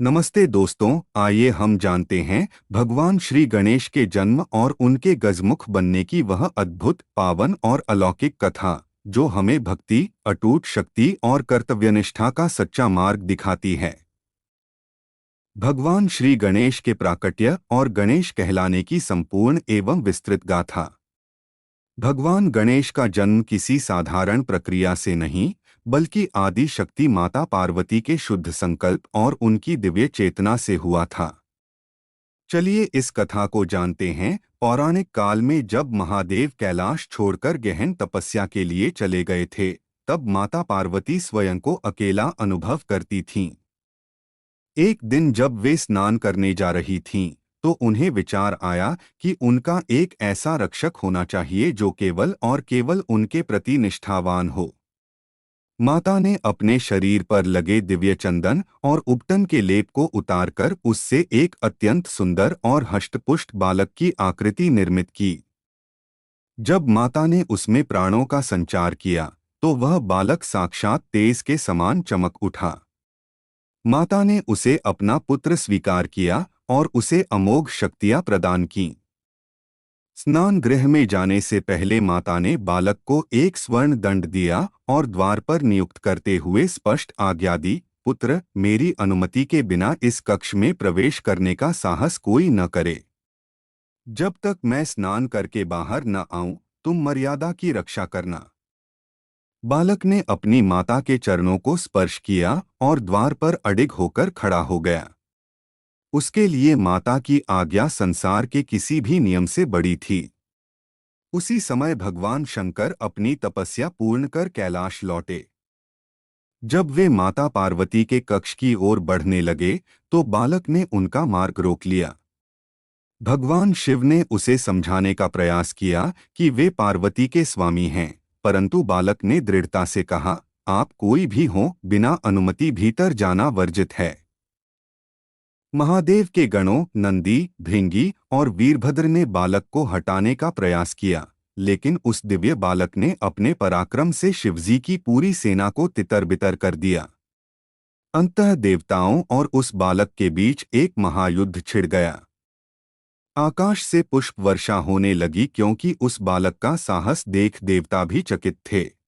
नमस्ते दोस्तों, आइए हम जानते हैं भगवान श्री गणेश के जन्म और उनके गजमुख बनने की वह अद्भुत, पावन और अलौकिक कथा, जो हमें भक्ति, अटूट शक्ति और कर्तव्यनिष्ठा का सच्चा मार्ग दिखाती है। भगवान श्री गणेश के प्राकट्य और गणेश कहलाने की संपूर्ण एवं विस्तृत गाथा। भगवान गणेश का जन्म किसी साधारण प्रक्रिया से नहीं, बल्कि आदि शक्ति माता पार्वती के शुद्ध संकल्प और उनकी दिव्य चेतना से हुआ था। चलिए इस कथा को जानते हैं। पौराणिक काल में जब महादेव कैलाश छोड़कर गहन तपस्या के लिए चले गए थे, तब माता पार्वती स्वयं को अकेला अनुभव करती थीं। एक दिन जब वे स्नान करने जा रही थीं, तो उन्हें विचार आया कि उनका एक ऐसा रक्षक होना चाहिए जो केवल और केवल उनके प्रति निष्ठावान हो। माता ने अपने शरीर पर लगे दिव्य चंदन और उपटन के लेप को उतारकर उससे एक अत्यंत सुंदर और हष्टपुष्ट बालक की आकृति निर्मित की। जब माता ने उसमें प्राणों का संचार किया, तो वह बालक साक्षात तेज के समान चमक उठा। माता ने उसे अपना पुत्र स्वीकार किया और उसे अमोघ शक्तियां प्रदान कीं। स्नान गृह में जाने से पहले माता ने बालक को एक स्वर्ण दंड दिया और द्वार पर नियुक्त करते हुए स्पष्ट आज्ञा दी, पुत्र, मेरी अनुमति के बिना इस कक्ष में प्रवेश करने का साहस कोई न करे। जब तक मैं स्नान करके बाहर न आऊं, तुम मर्यादा की रक्षा करना। बालक ने अपनी माता के चरणों को स्पर्श किया और द्वार पर अडिग होकर खड़ा हो गया। उसके लिए माता की आज्ञा संसार के किसी भी नियम से बड़ी थी। उसी समय भगवान शंकर अपनी तपस्या पूर्ण कर कैलाश लौटे। जब वे माता पार्वती के कक्ष की ओर बढ़ने लगे, तो बालक ने उनका मार्ग रोक लिया। भगवान शिव ने उसे समझाने का प्रयास किया कि वे पार्वती के स्वामी हैं, परंतु बालक ने दृढ़ता से कहा, आप कोई भी हो, बिना अनुमति भीतर जाना वर्जित है। महादेव के गणों नंदी, भृंगी और वीरभद्र ने बालक को हटाने का प्रयास किया, लेकिन उस दिव्य बालक ने अपने पराक्रम से शिवजी की पूरी सेना को तितर-बितर कर दिया। अंततः देवताओं और उस बालक के बीच एक महायुद्ध छिड़ गया। आकाश से पुष्प वर्षा होने लगी, क्योंकि उस बालक का साहस देख देवता भी चकित थे।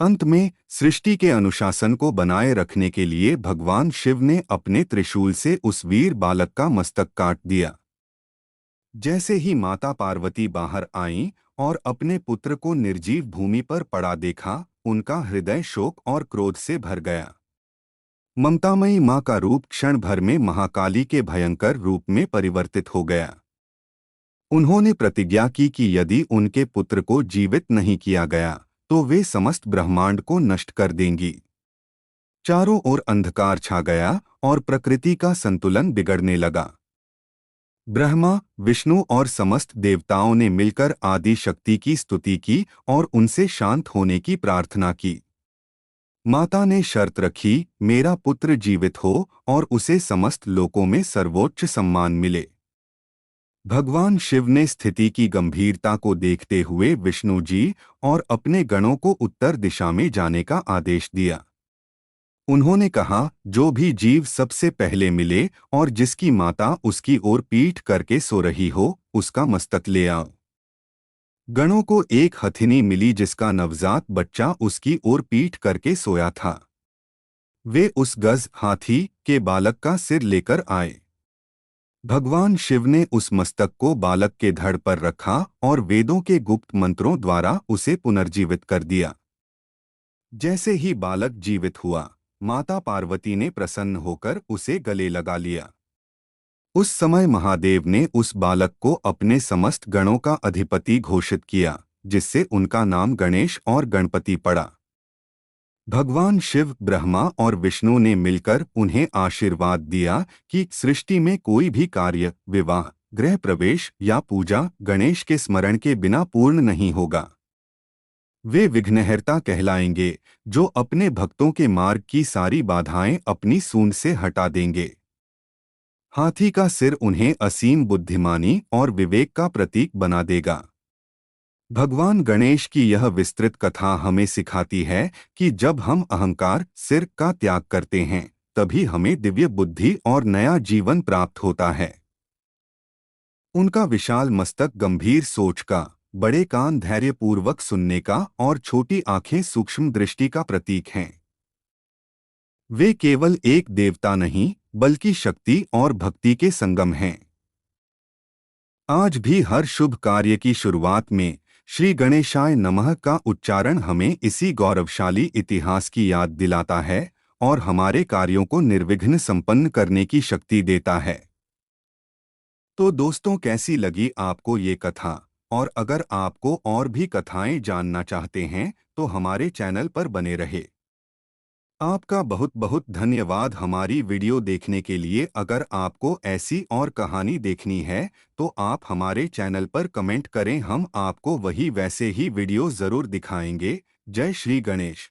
अंत में सृष्टि के अनुशासन को बनाए रखने के लिए भगवान शिव ने अपने त्रिशूल से उस वीर बालक का मस्तक काट दिया। जैसे ही माता पार्वती बाहर आईं और अपने पुत्र को निर्जीव भूमि पर पड़ा देखा, उनका हृदय शोक और क्रोध से भर गया। ममतामयी मां का रूप क्षण भर में महाकाली के भयंकर रूप में परिवर्तित हो गया। उन्होंने प्रतिज्ञा की कि यदि उनके पुत्र को जीवित नहीं किया गया, तो वे समस्त ब्रह्मांड को नष्ट कर देंगी। चारों ओर अंधकार छा गया और प्रकृति का संतुलन बिगड़ने लगा। ब्रह्मा, विष्णु और समस्त देवताओं ने मिलकर आदि शक्ति की स्तुति की और उनसे शांत होने की प्रार्थना की। माता ने शर्त रखी, मेरा पुत्र जीवित हो और उसे समस्त लोकों में सर्वोच्च सम्मान मिले। भगवान शिव ने स्थिति की गंभीरता को देखते हुए विष्णु जी और अपने गणों को उत्तर दिशा में जाने का आदेश दिया। उन्होंने कहा, जो भी जीव सबसे पहले मिले और जिसकी माता उसकी ओर पीठ करके सो रही हो, उसका मस्तक ले आओ। गणों को एक हथिनी मिली जिसका नवजात बच्चा उसकी ओर पीठ करके सोया था। वे उस गज हाथी के बालक का सिर लेकर आए। भगवान शिव ने उस मस्तक को बालक के धड़ पर रखा और वेदों के गुप्त मंत्रों द्वारा उसे पुनर्जीवित कर दिया। जैसे ही बालक जीवित हुआ, माता पार्वती ने प्रसन्न होकर उसे गले लगा लिया। उस समय महादेव ने उस बालक को अपने समस्त गणों का अधिपति घोषित किया, जिससे उनका नाम गणेश और गणपति पड़ा। भगवान शिव, ब्रह्मा और विष्णु ने मिलकर उन्हें आशीर्वाद दिया कि सृष्टि में कोई भी कार्य, विवाह, गृह प्रवेश या पूजा गणेश के स्मरण के बिना पूर्ण नहीं होगा। वे विघ्नहर्ता कहलाएंगे, जो अपने भक्तों के मार्ग की सारी बाधाएं अपनी सूंड से हटा देंगे। हाथी का सिर उन्हें असीम बुद्धिमानी और विवेक का प्रतीक बना देगा। भगवान गणेश की यह विस्तृत कथा हमें सिखाती है कि जब हम अहंकार, सिर का त्याग करते हैं, तभी हमें दिव्य बुद्धि और नया जीवन प्राप्त होता है। उनका विशाल मस्तक गंभीर सोच का, बड़े कान धैर्यपूर्वक सुनने का और छोटी आंखें सूक्ष्म दृष्टि का प्रतीक हैं। वे केवल एक देवता नहीं, बल्कि शक्ति और भक्ति के संगम हैं। आज भी हर शुभ कार्य की शुरुआत में श्री गणेशाय नमः का उच्चारण हमें इसी गौरवशाली इतिहास की याद दिलाता है और हमारे कार्यों को निर्विघ्न संपन्न करने की शक्ति देता है। तो दोस्तों, कैसी लगी आपको ये कथा? और अगर आपको और भी कथाएं जानना चाहते हैं तो हमारे चैनल पर बने रहे। आपका बहुत बहुत धन्यवाद हमारी वीडियो देखने के लिए। अगर आपको ऐसी और कहानी देखनी है तो आप हमारे चैनल पर कमेंट करें, हम आपको वही वैसे ही वीडियो जरूर दिखाएंगे। जय श्री गणेश।